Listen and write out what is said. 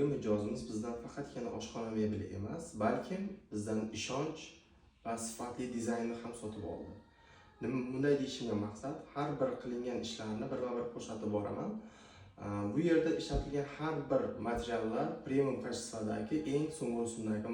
bugungi mijozimiz bizdan faqatgina oshxona mebeli emas, balkim bizdan ishonch va sifatli dizaynni ham sotib oldi. Bunday deyishimga maqsad, har bir qilingan ishlarni birma-bir ko'rsatib boraman. Bu yerda ishlatilgan har bir materiallar premium kачестводagi eng so'nggi usuldagi